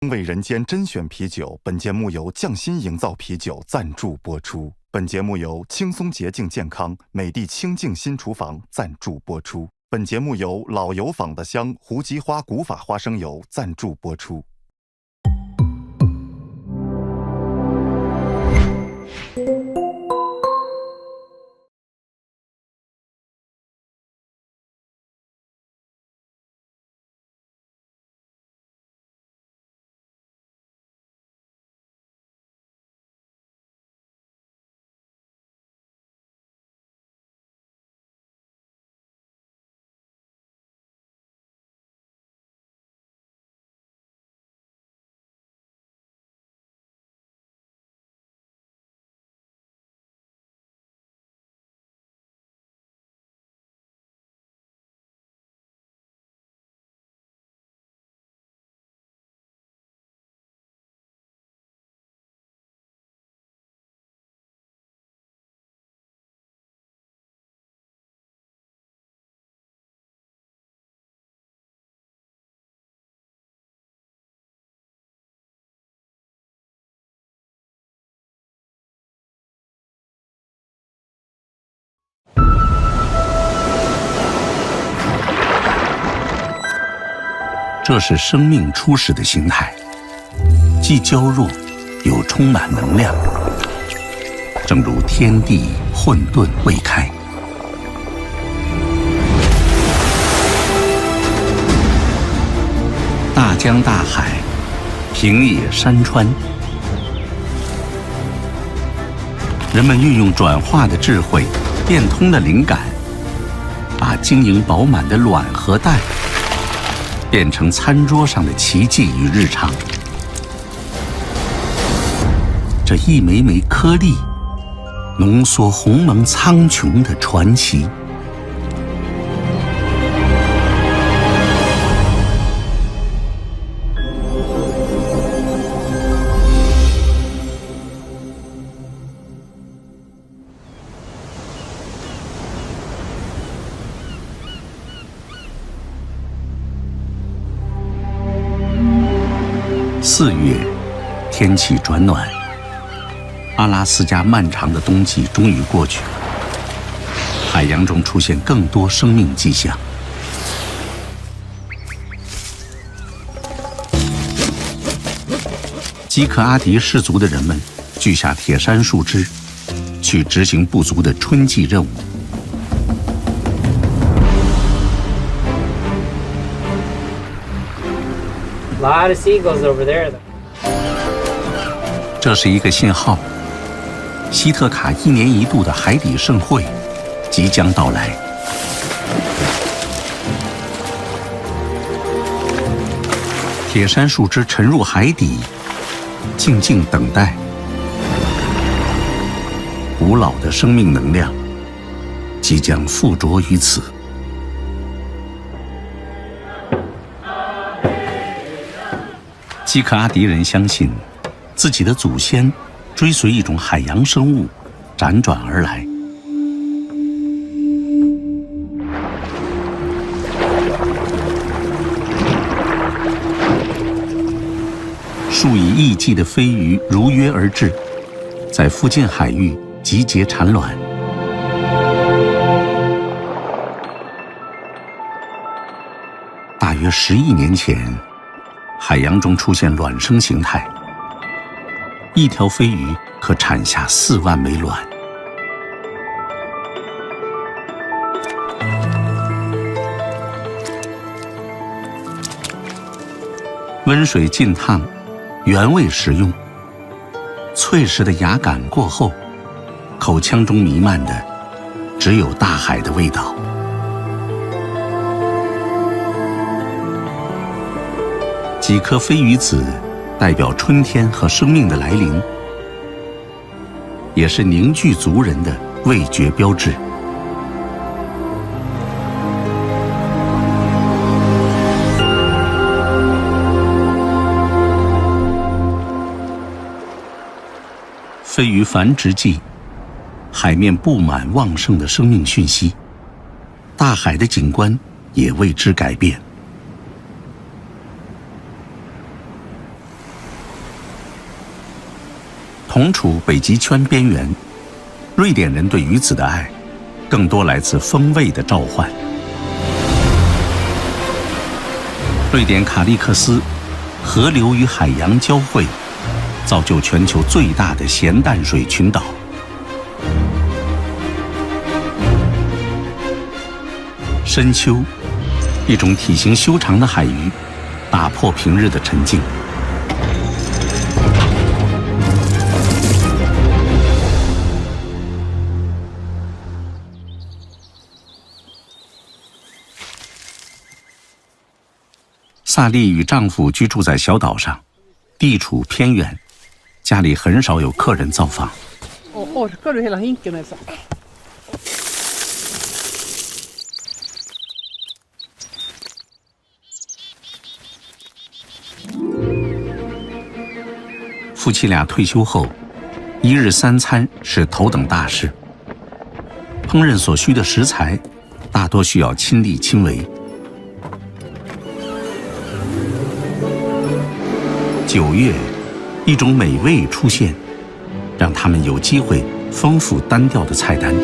为人间甄选啤酒，本节目由匠心营造啤酒赞助播出。本节目由轻松洁净健康美的清净新厨房赞助播出。本节目由老油坊的香胡姬花古法花生油赞助播出。这是生命初始的形态，既娇弱又充满能量，正如天地混沌未开。大江大海，平野山川，人们运用转化的智慧，变通的灵感，把晶莹饱满的卵和蛋变成餐桌上的奇迹与日常。这一枚枚颗粒，浓缩鸿蒙苍穹的传奇。4月，天气转暖，阿拉斯加漫长的冬季终于过去，海洋中出现更多生命迹象。基克阿迪氏族的人们锯下铁杉树枝，去执行部族的春季任务。lot of seagulls over there. 这是一个信号，西特卡1年1度的海底盛会即将到来。铁杉树枝沉入海底，静静等待。古老的生命能量即将附着于此。基克阿迪人相信，自己的祖先追随一种海洋生物辗转而来。数以亿计的飞鱼如约而至，在附近海域集结产卵。大约10亿年前，海洋中出现卵生形态，一条飞鱼可产下4万枚卵。温水浸烫，原味食用。脆实的牙感过后，口腔中弥漫的只有大海的味道。几颗飞鱼子代表春天和生命的来临，也是凝聚族人的味觉标志。飞鱼繁殖季，海面布满旺盛的生命讯息，大海的景观也为之改变。同处北极圈边缘，瑞典人对鱼子的爱，更多来自风味的召唤。瑞典卡利克斯，河流与海洋交汇，造就全球最大的咸淡水群岛。深秋，一种体型修长的海鱼，打破平日的沉静。萨莉与丈夫居住在小岛上，地处偏远，家里很少有客人造访。Orkar du hela hinken Elsa? 夫妻俩退休后，一日三餐是头等大事。烹饪所需的食材，大多需要亲力亲为。9月，一种美味出现，让他们有机会丰富单调的菜单。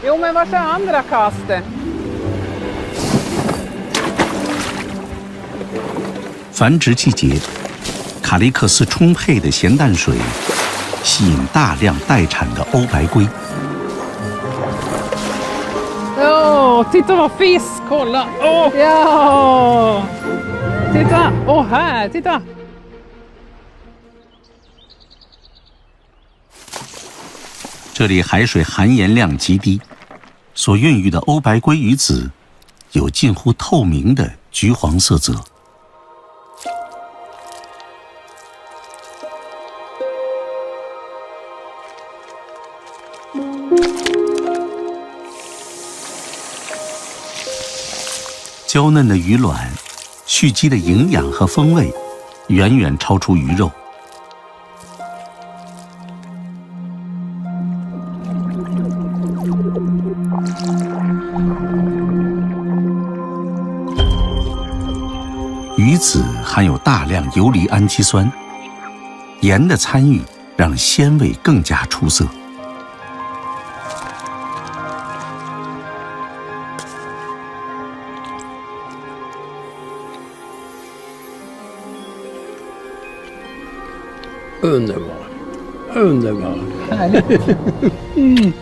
Jo, men vart är andra kastet? 繁殖季节，卡利克斯充沛的咸淡水吸引大量待产的欧白龟。Titta vad fisk! Kolla! Ja! Titta! Här! Titta! 这里海水含盐量极低，所孕育的欧白鲑鱼子有近乎透明的橘黄色泽。娇嫩的鱼卵，蓄积的营养和风味，远远超出鱼肉。鱼子含有大量游离氨基酸，盐的参与让鲜味更加出色。Underbar. Underbar. Härligt.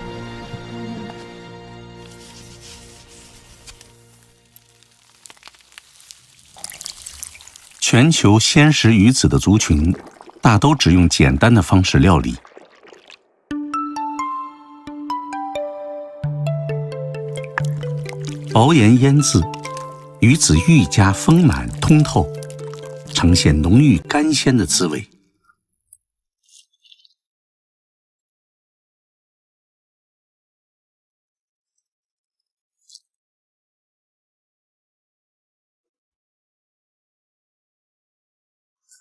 全球鲜食鱼子的族群，大都只用简单的方式料理。薄盐腌制，鱼子愈加丰满通透，呈现浓郁甘鲜的滋味。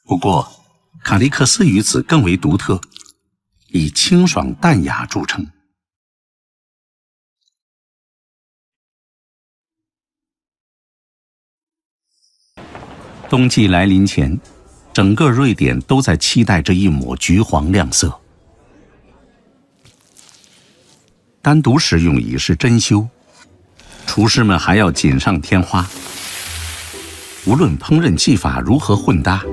不过，卡利克斯鱼子更为独特，以清爽淡雅著称。冬季来临前，整个瑞典都在期待这一抹橘黄亮色。单独食用已是珍馐，厨师们还要锦上添花。无论烹饪技法如何混搭，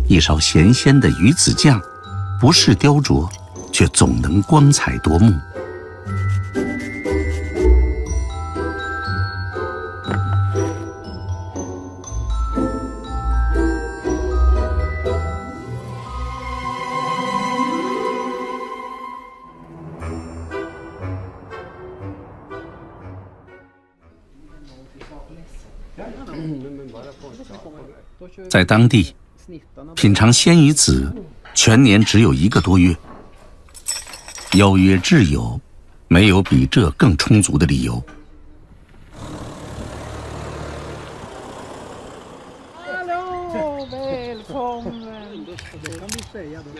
一勺咸鲜的鱼子酱，不是雕琢，却总能光彩夺目。在当地，品尝鲜鱼子，全年只有1个多月。邀约挚友，没有比这更充足的理由。Hallå, välkommen! Det kan du säga då.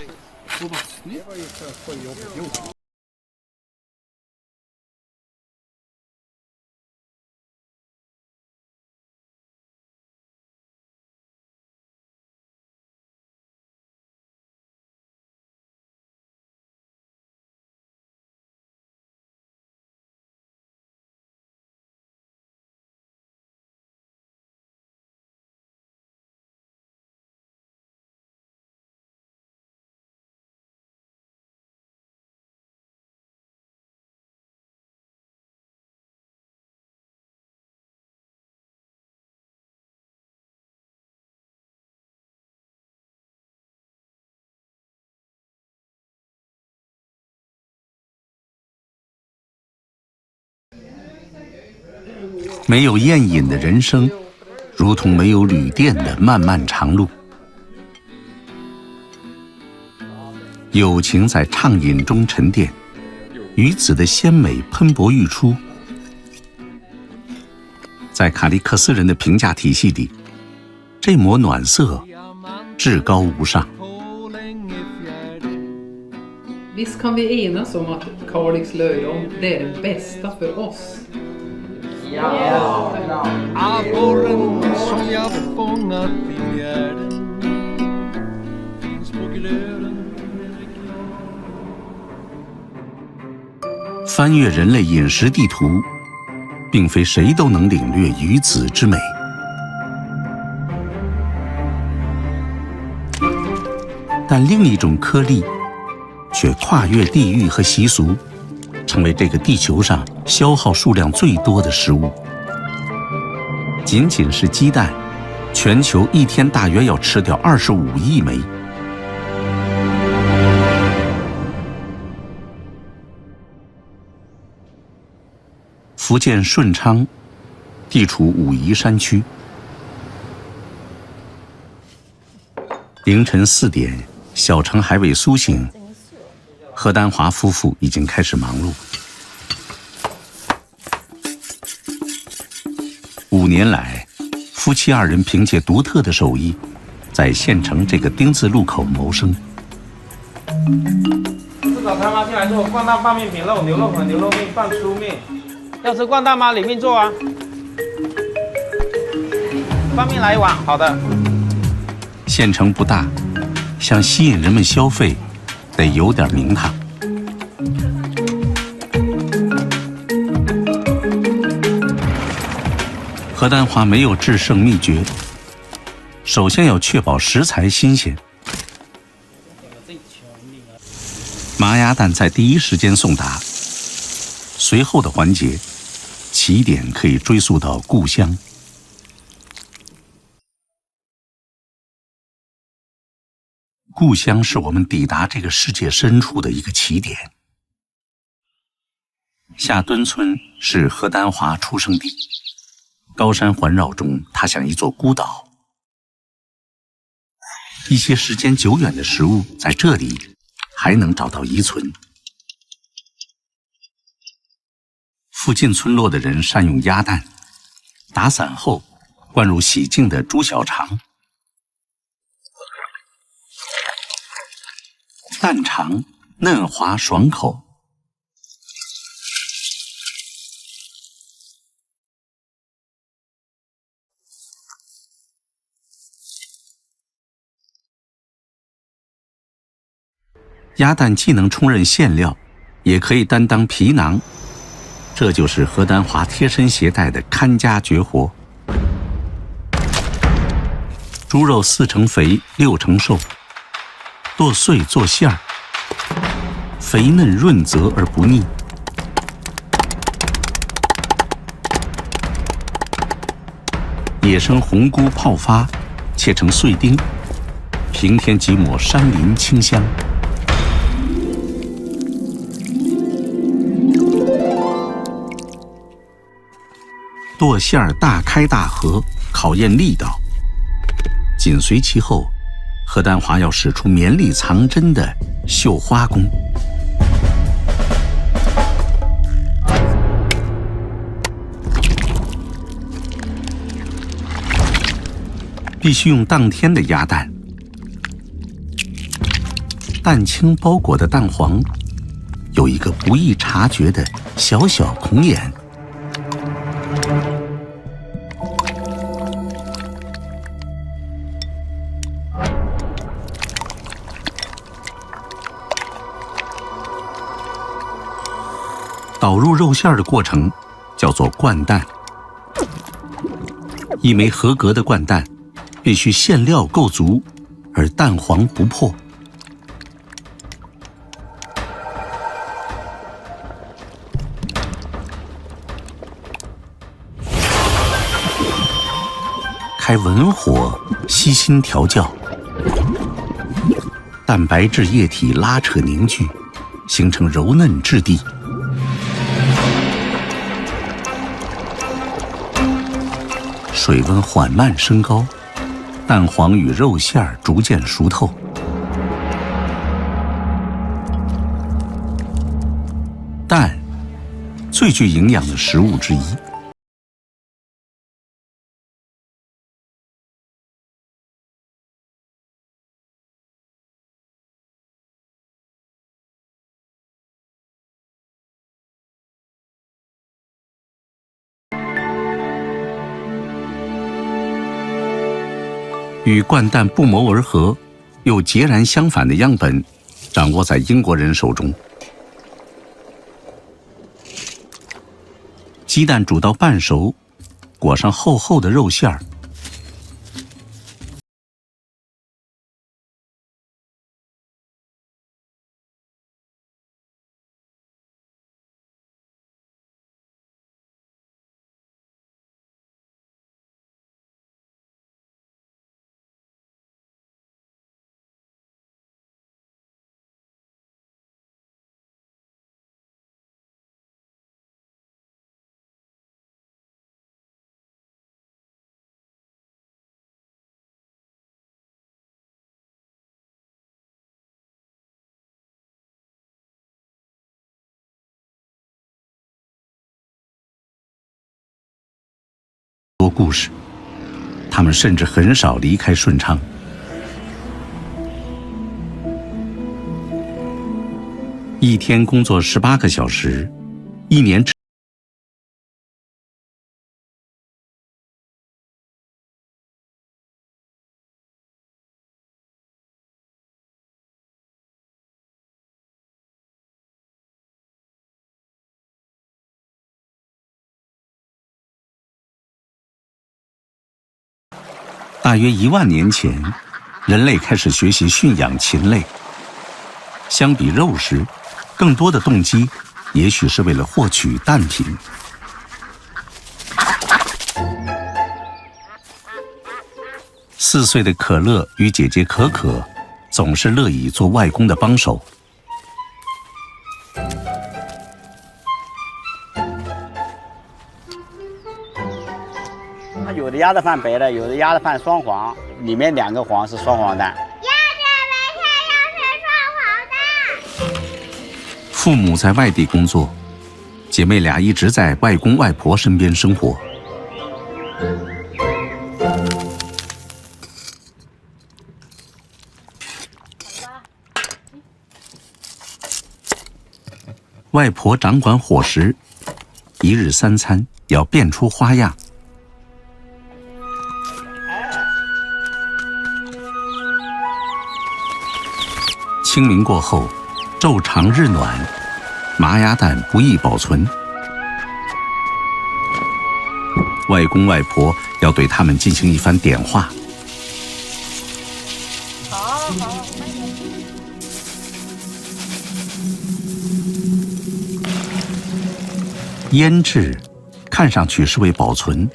没有宴饮的人生，如同没有旅店的漫漫长路。友情在畅饮中沉淀，鱼子的鲜美喷薄欲出。在卡利克斯人的评价体系里，这抹暖色至高无上。Visst kan vi enas om att Kalix löjrom, det är det bästa för oss? Abborren som jag fångat i mjärden finns på glöden. 翻阅人类饮食地图，并非谁都能领略鱼子之美。但另一种颗粒却跨越地域和习俗，成为这个地球上消耗数量最多的食物。仅仅是鸡蛋，全球一天大约要吃掉25亿枚。福建顺昌地处武夷山区，凌晨4点，小城还未苏醒，何丹华夫妇已经开始忙碌。5年来，夫妻2人凭借独特的手艺，在县城这个丁字路口谋生。吃早餐吗？进来做灌蛋拌面、饼肉、牛肉粉、牛肉面、拌酥面。要吃灌蛋吗？里面做啊。拌面来1碗，好的。县城不大，想吸引人们消费，得有点名堂。何丹华没有制胜秘诀，首先要确保食材新鲜。麻鸭蛋在第一时间送达，随后的环节，起点可以追溯到故乡。故乡是我们抵达这个世界深处的一个起点。下墩村是何丹华出生地，高山环绕中，它像一座孤岛。一些时间久远的食物在这里还能找到遗存。附近村落的人善用鸭蛋，打散后灌入洗净的猪小肠。蛋肠嫩滑爽口，鸭蛋既能充任馅料，也可以担当皮囊，这就是何丹华贴身携带的看家绝活。猪肉4成肥6成瘦，剁碎做馅儿，肥嫩润泽而不腻。野生红菇泡发，切成碎丁，平添几抹山林清香。剁馅儿大开大合，考验力道。紧随其后，何丹华要使出绵里藏针的绣花功。必须用当天的鸭蛋，蛋清包裹的蛋黄有一个不易察觉的小小孔眼。导入肉馅的过程叫做灌蛋。一枚合格的灌蛋必须馅料够足，而蛋黄不破。开文火，悉心调教，蛋白质液体拉扯凝聚，形成柔嫩质地。水温缓慢升高，蛋黄与肉馅儿逐渐熟透。蛋，最具营养的食物之一。与灌蛋不谋而合，又截然相反的样本，掌握在英国人手中。鸡蛋煮到半熟，裹上厚厚的肉馅儿，多故事，他们甚至很少离开顺昌。一天工作18个小时，一年只大约1万年前，人类开始学习驯养禽类。相比肉食，更多的动机也许是为了获取蛋品。4岁的可乐与姐姐可可总是乐意做外公的帮手。有的鸭子饭白的，有的鸭子饭双黄，里面2个黄是双黄蛋。父母在外地工作，姐妹俩一直在外公外婆身边生活。外婆掌管伙食，1日3餐要变出花样。清明过后，昼长日暖，麻鸭蛋不易保存。外公外婆要对他们进行一番点化。腌制看上去是为保存，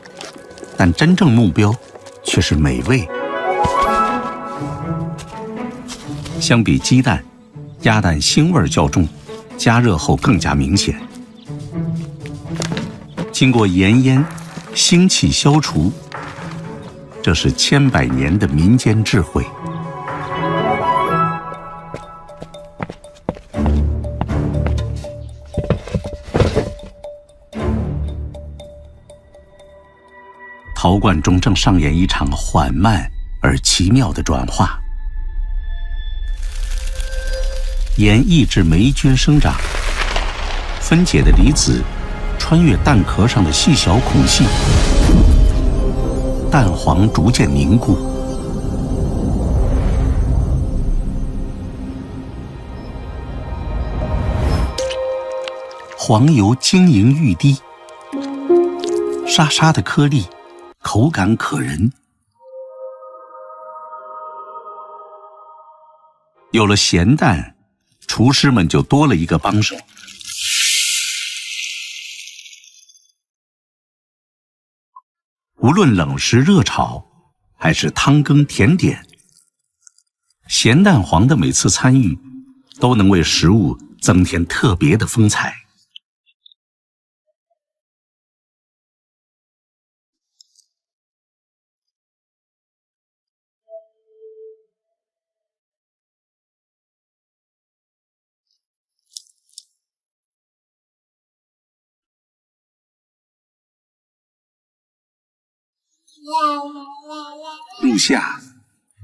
但真正目标却是美味。相比鸡蛋，鸭蛋腥味较重，加热后更加明显。经过盐腌，腥气消除，这是千百年的民间智慧。陶罐中正上演一场缓慢而奇妙的转化。盐抑制霉菌生长，分解的离子穿越蛋壳上的细小孔隙，蛋黄逐渐凝固。黄油晶莹欲滴，沙沙的颗粒，口感可人。有了咸蛋，厨师们就多了一个帮手。无论冷食热炒，还是汤羹甜点，咸蛋黄的每次参与，都能为食物增添特别的风采。入夏，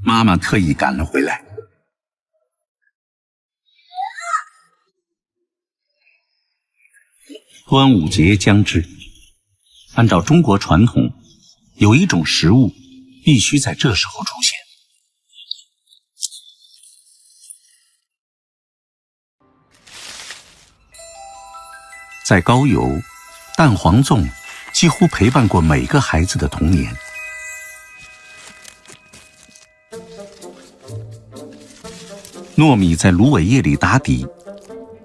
妈妈特意赶了回来。端午节将至，按照中国传统，有一种食物必须在这时候出现。在高邮，蛋黄粽几乎陪伴过每个孩子的童年。糯米在芦苇叶里打底，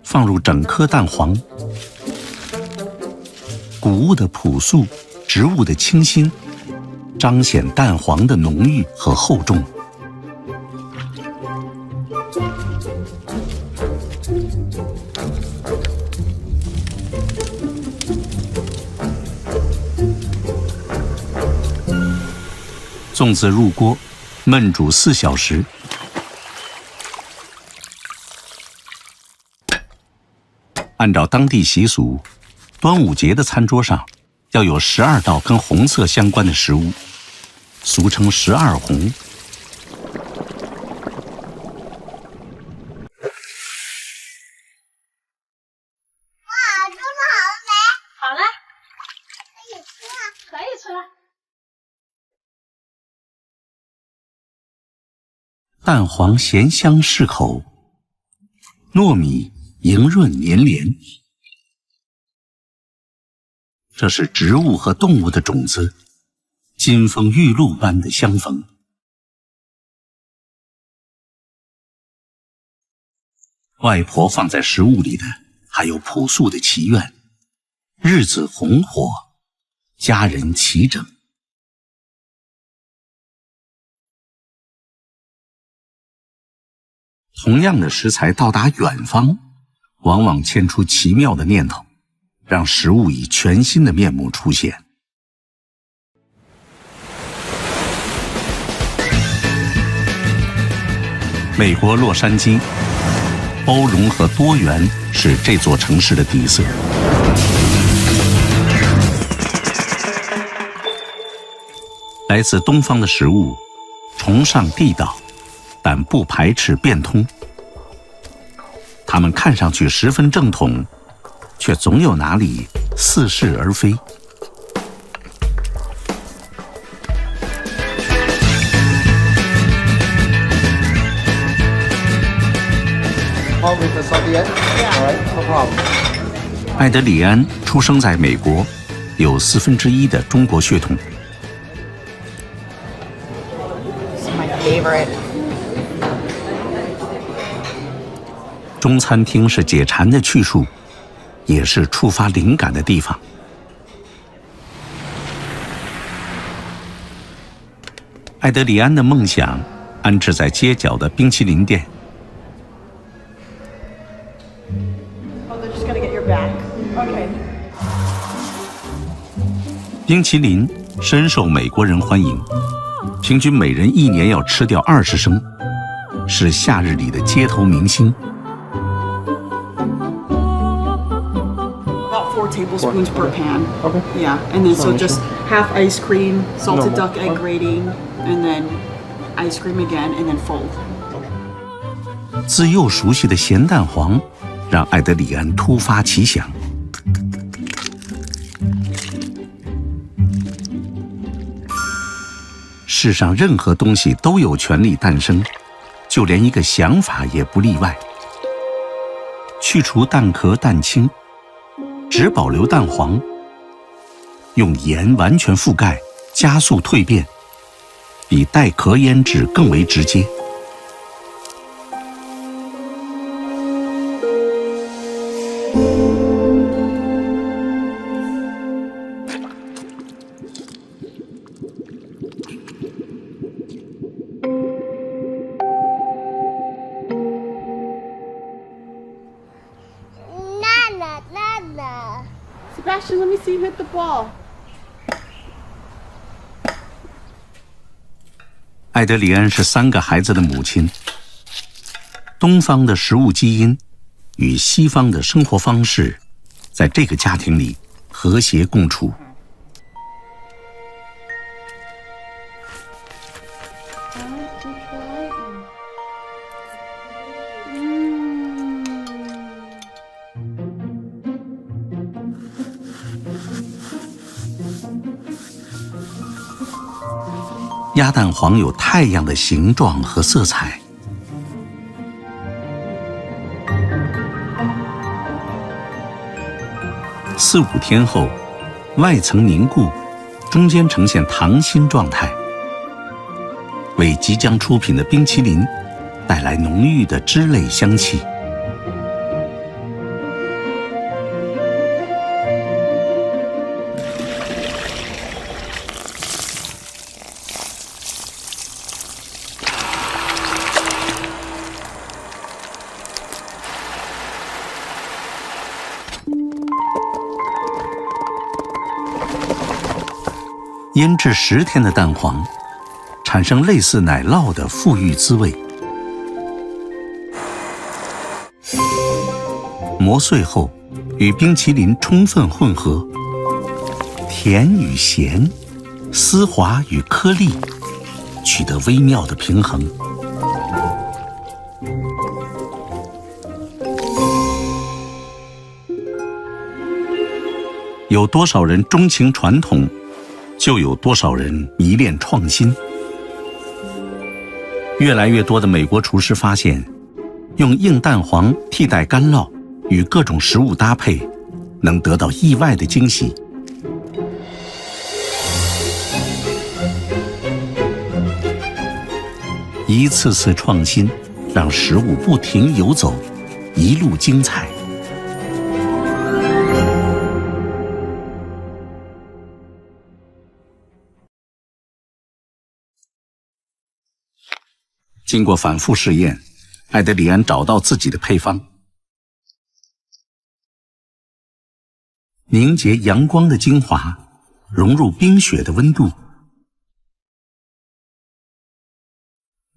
放入整颗蛋黄。谷物的朴素，植物的清新，彰显蛋黄的浓郁和厚重。粽子入锅，焖煮4小时。按照当地习俗，端午节的餐桌上要有12道跟红色相关的食物，俗称12红。哇，这么好了没？好了，可以吃了，可以吃了。蛋黄咸香适口，糯米莹润黏连。这是植物和动物的种子，金风玉露般的相逢。外婆放在食物里的还有朴素的祈愿：日子红火，家人齐整。同样的食材到达远方，往往牵出奇妙的念头，让食物以全新的面目出现。美国洛杉矶，包容和多元是这座城市的底色。来自东方的食物，崇尚地道，但不排斥变通。它们看上去十分正统，却总有哪里似是而非。艾德里安出生在美国，有1/4的中国血统。中餐厅是解馋的去处，也是触发灵感的地方。艾德里安的梦想安置在街角的冰淇淋店。冰淇淋深受美国人欢迎，平均每人1年要吃掉20升，是夏日里的街头明星。4 tablespoons per pan. Okay. Yeah, and then so just half ice cream, salted duck egg grating, and then ice cream again, and then fold. 自幼熟悉的咸蛋黄，让艾德里安突发奇想。世上任何东西都有权利诞生，就连一个想法也不例外。去除蛋壳蛋清，只保留蛋黄，用盐完全覆盖，加速蜕变，比带壳腌制更为直接。Sebastian, let me see you hit the ball. 艾德里安是3个孩子的母亲。东方的食物基因与西方的生活方式，在这个家庭里和谐共处。鸭蛋黄有太阳的形状和色彩。4、5天后，外层凝固，中间呈现溏心状态，为即将出品的冰淇淋带来浓郁的脂类香气。腌制10天的蛋黄，产生类似奶酪的馥郁滋味。磨碎后，与冰淇淋充分混合，甜与咸，丝滑与颗粒，取得微妙的平衡。有多少人钟情传统，就有多少人迷恋创新。越来越多的美国厨师发现，用硬蛋黄替代干酪，与各种食物搭配，能得到意外的惊喜。一次次创新，让食物不停游走，一路精彩。经过反复试验，艾德里安找到自己的配方：凝结阳光的精华，融入冰雪的温度。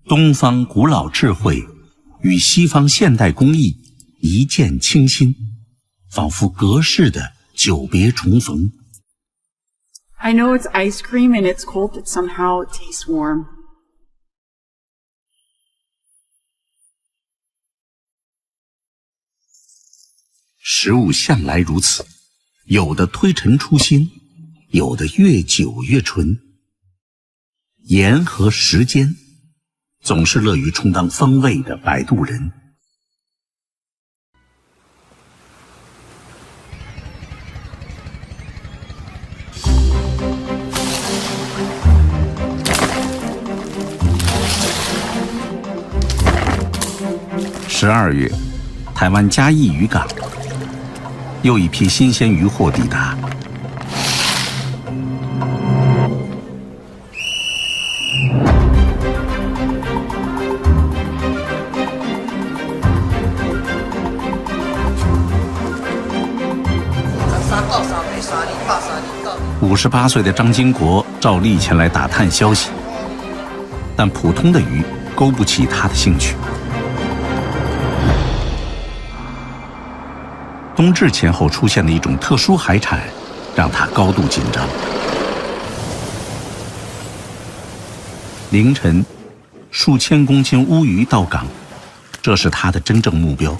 东方古老智慧与西方现代工艺一见倾心，仿佛隔世的久别重逢。I know it's ice cream and it's cold, but somehow it tastes warm. 食物向来如此，有的推陈出新，有的越久越纯。盐和时间总是乐于充当风味的摆渡人。12月，台湾嘉义渔港，又一批新鲜渔货抵达。58岁的张经国照例前来打探消息，但普通的鱼勾不起他的兴趣。冬至前后出现的一种特殊海产，让他高度紧张。凌晨，数千公斤乌鱼到港，这是他的真正目标。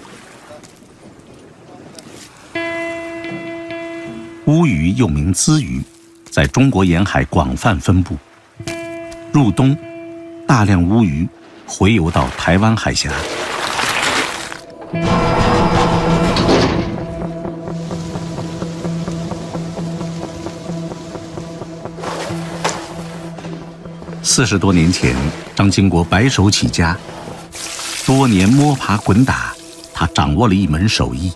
乌鱼又名鲻鱼，在中国沿海广泛分布。入冬，大量乌鱼洄游到台湾海峡。40多年前，张经国白手起家，多年摸爬滚打，他掌握了一门手艺。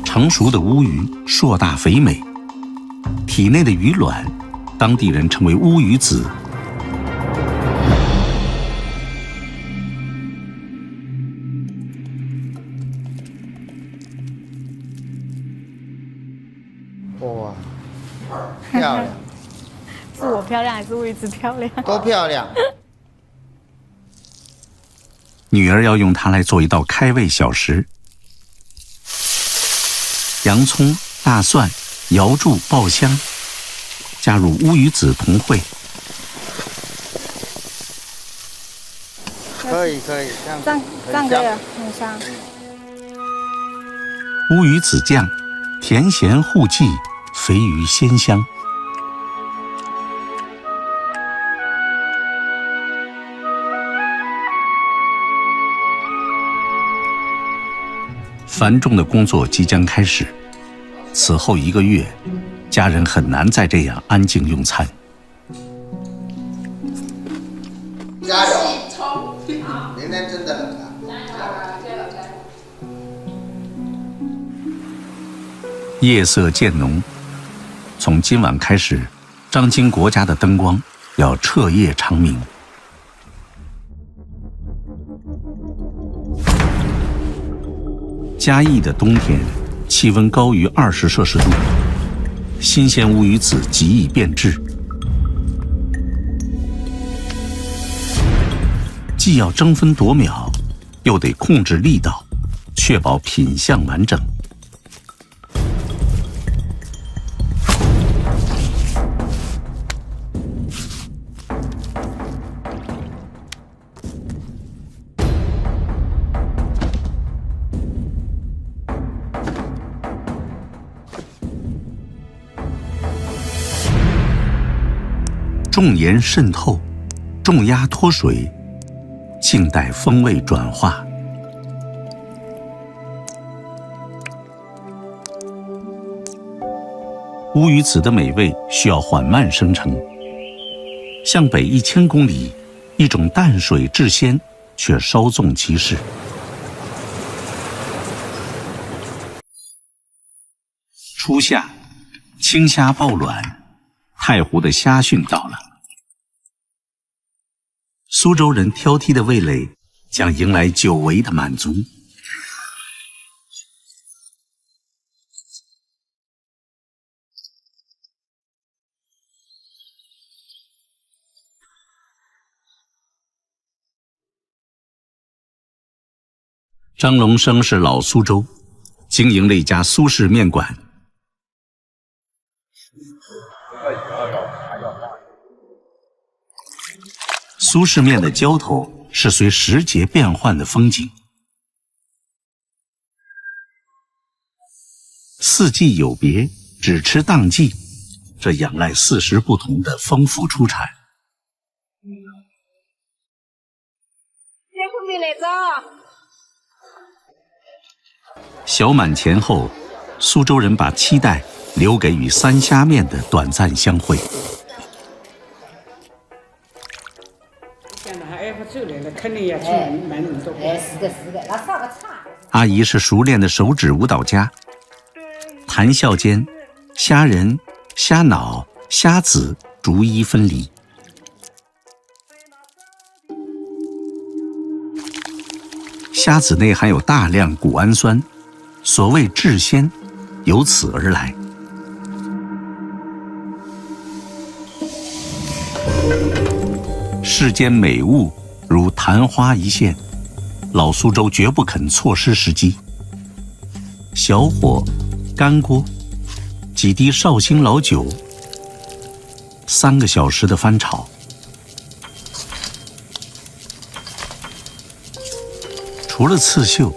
成熟的乌鱼硕大肥美，体内的鱼卵，当地人称为乌鱼子。哇，漂亮！是我漂亮还是乌鱼子漂亮？都漂亮。女儿要用它来做一道开胃小食。洋葱、大蒜、瑶柱爆香，加入乌鱼子同烩。要可以可以，这样这样这样可以了，很香。乌鱼子酱，甜咸互济，肥鱼鲜香。繁重的工作即将开始，此后1个月，家人很难再这样安静用餐。加油！明天真的很难。夜色渐浓，从今晚开始，张经国家的灯光要彻夜长明。嘉义的冬天，气温高于20摄氏度，新鲜乌鱼子极易变质，既要争分夺秒，又得控制力道，确保品相完整。重盐渗透，重压脱水，静待风味转化。乌鱼子的美味需要缓慢生成。向北1000公里，一种淡水至鲜，却稍纵即逝。初夏，青虾爆卵，太湖的虾汛到了。苏州人挑剔的味蕾将迎来久违的满足。张龙生是老苏州，经营了一家苏式面馆。苏式面的浇头是随时节变换的风景，四季有别，只吃当季，这仰赖4时不同的丰富出产。小满前后，苏州人把期待留给与三虾面的短暂相会。阿姨是熟练的手指舞蹈家，谈笑间，虾仁、虾脑、虾子逐一分离。虾子内含有大量谷氨酸，所谓至鲜，由此而来。世间美物如昙花一现，老苏州绝不肯错失时机。小火干锅，几滴绍兴老酒，3个小时的翻炒。除了刺绣，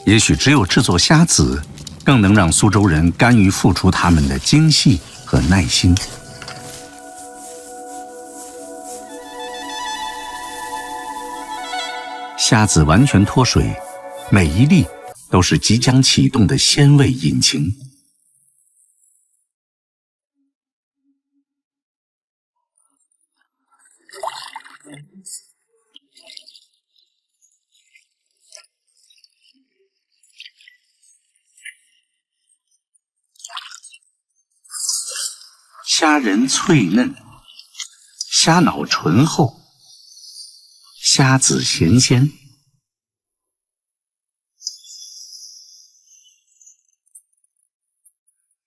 也许只有制作虾子，更能让苏州人甘于付出他们的精细和耐心。虾子完全脱水，每一粒都是即将启动的鲜味引擎。虾仁脆嫩，虾脑醇厚，虾子咸鲜。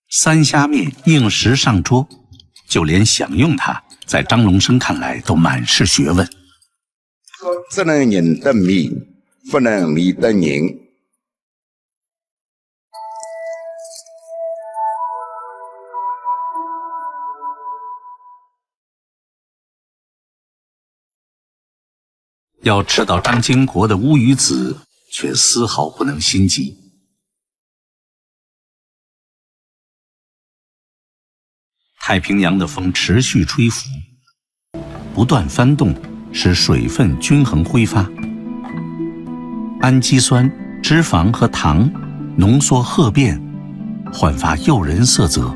三虾面应时上桌，就连享用它，在张龙生看来都满是学问。只能认得面，不能迷得人。要吃到张经国的乌鱼子，却丝毫不能心急。太平洋的风持续吹拂，不断翻动，使水分均衡挥发，氨基酸、脂肪和糖浓缩褐变，焕发诱人色泽。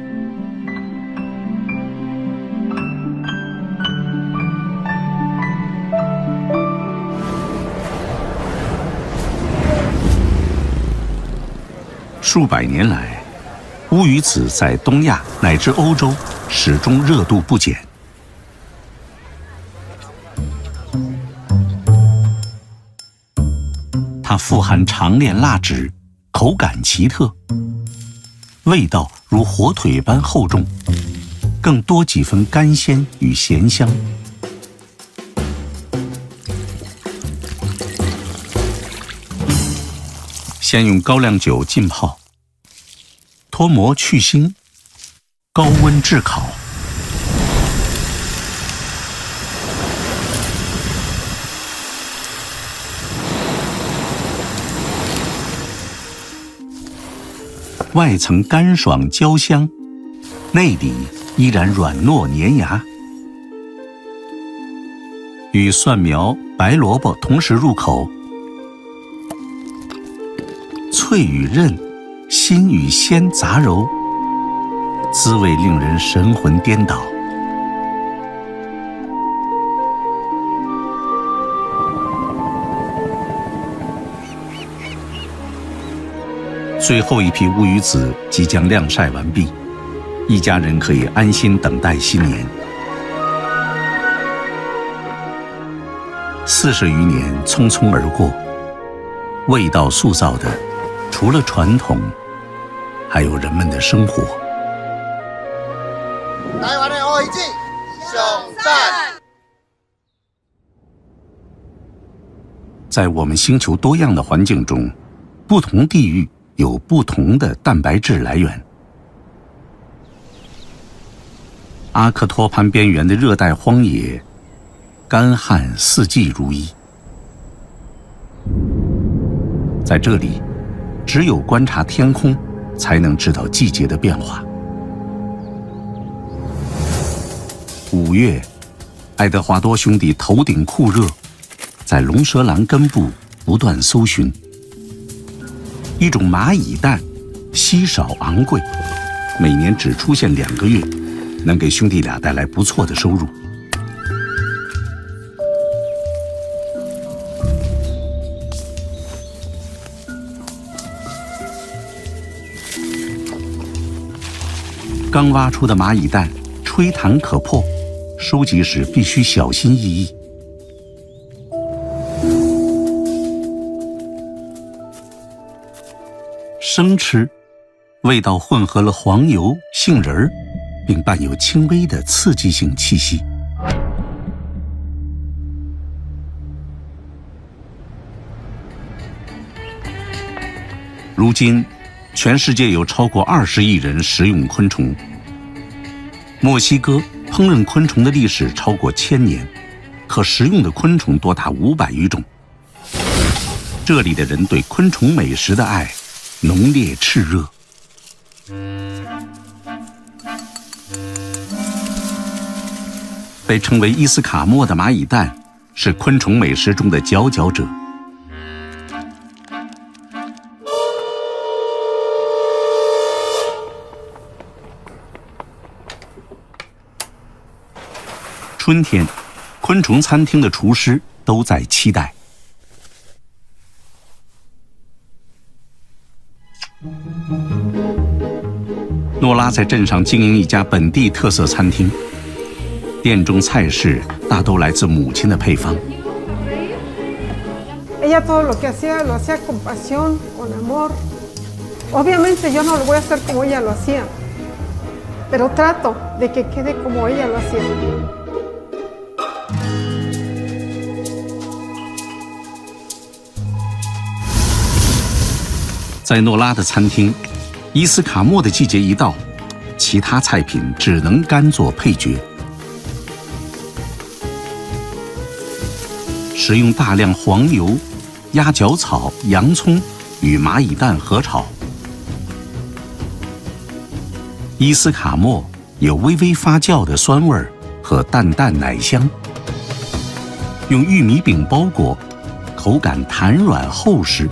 数百年来，乌鱼子在东亚乃至欧洲始终热度不减。它富含长链蜡质，口感奇特，味道如火腿般厚重，更多几分甘鲜与咸香。先用高粱酒浸泡，脱膜去腥，高温炙烤。外层干爽焦香，内里依然软糯粘牙。与蒜苗、白萝卜同时入口，脆与韧，辛与鲜杂糅，滋味令人神魂颠倒。最后一批乌鱼子即将晾晒完毕，一家人可以安心等待新年。40余年匆匆而过，味道塑造的除了传统，还有人们的生活。台湾的乌鱼子上赞。在我们星球多样的环境中，不同地域有不同的蛋白质来源。阿克托潘边缘的热带荒野，干旱四季如一。在这里，只有观察天空，才能知道季节的变化。5月，爱德华多兄弟头顶酷热，在龙舌兰根部不断搜寻。一种蚂蚁蛋，稀少昂贵，每年只出现2个月，能给兄弟俩带来不错的收入。刚挖出的蚂蚁蛋吹弹可破，收集时必须小心翼翼。生吃，味道混合了黄油、杏仁儿，并伴有轻微的刺激性气息。如今，全世界有超过20亿人食用昆虫。墨西哥烹饪昆虫的历史超过1000年，可食用的昆虫多达500余种。这里的人对昆虫美食的爱浓烈炽热。被称为伊斯卡莫的蚂蚁蛋是昆虫美食中的佼佼者。春天，昆虫餐厅的厨师都在期待。诺拉在镇上经营一家本地特色餐厅，店中菜式大都来自母亲的配方。Ella todo lo que hacía lo hacía con pasión, con amor. Obviamente yo no lo voy a hacer como ella lo hacía, pero trato de que quede como ella lo hacía.在诺拉的餐厅，伊斯卡莫的季节一到，其他菜品只能甘做配角。使用大量黄油、鸭脚草、洋葱与蚂蚁蛋合炒。伊斯卡莫有微微发酵的酸味儿和淡淡奶香。用玉米饼包裹，口感弹软厚实，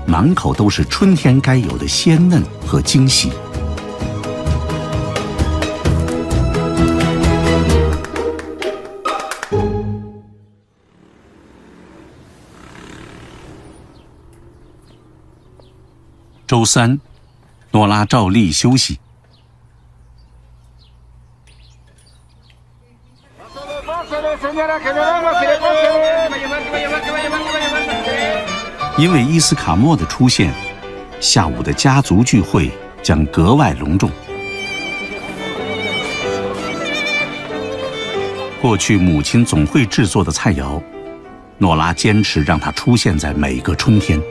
满口都是春天该有的鲜嫩和惊喜。周三，诺拉照例休息。因为伊斯卡莫的出现，下午的家族聚会将格外隆重。过去母亲总会制作的菜肴，诺拉坚持让它出现在每个春天。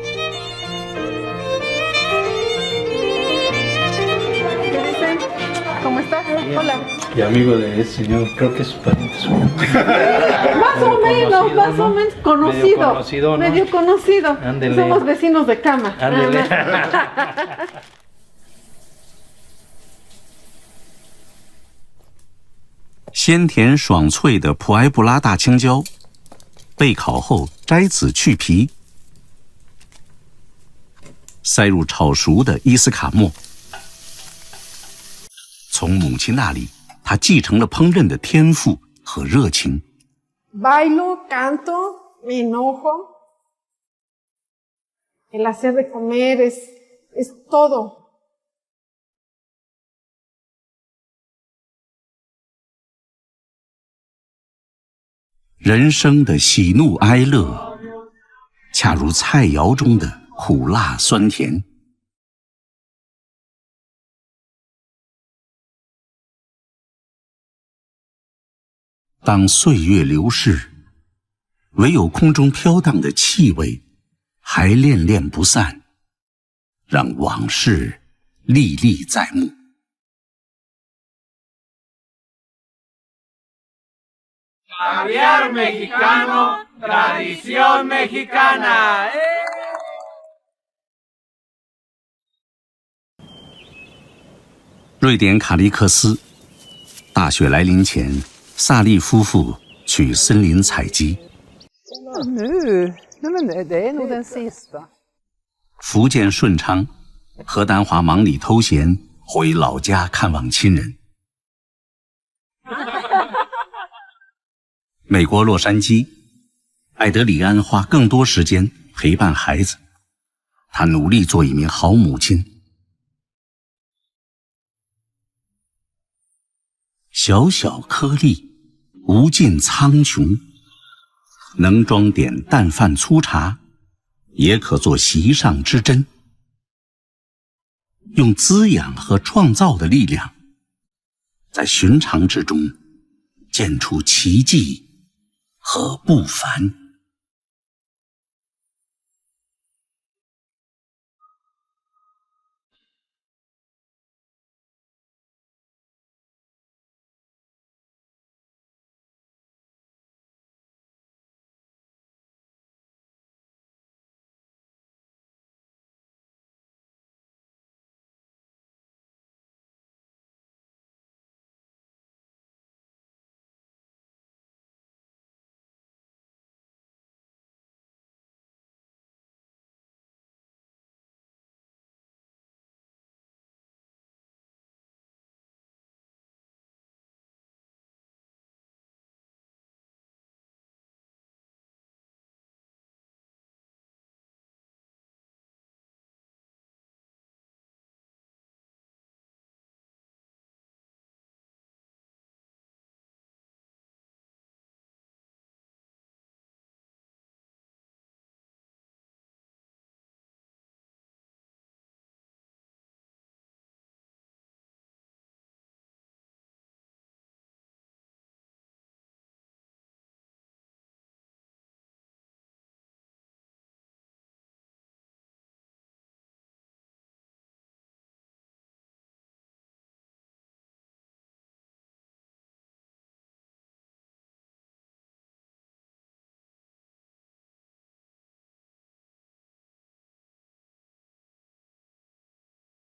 ¿Cómo estás? Hola. Y amigo del señor, creo que es pariente suyo. Más o menos conocido. Medio conocido. Ándele. Somos vecinos de cama. Ándele. 鲜甜爽脆的普埃布拉大青椒，备烤后摘籽去皮，塞入炒熟的伊斯卡莫。从母亲那里，他继承了烹饪的天赋和热情。Bailo, canto, me enojo. El hacer de comer es todo. 人生的喜怒哀乐，恰如菜肴中的苦辣酸甜。当岁月流逝，唯有空中飘荡的气味还恋恋不散，让往事历历在目。Caviar mexicano, tradición mexicana. 瑞典卡利克斯，大雪来临前，萨利夫妇去森林采集。福建顺昌，何丹华忙里偷闲，回老家看望亲人。美国洛杉矶，艾德里安花更多时间陪伴孩子，她努力做一名好母亲。小小颗粒，无尽苍穹，能装点淡饭粗茶，也可做席上之珍。用滋养和创造的力量，在寻常之中见出奇迹和不凡。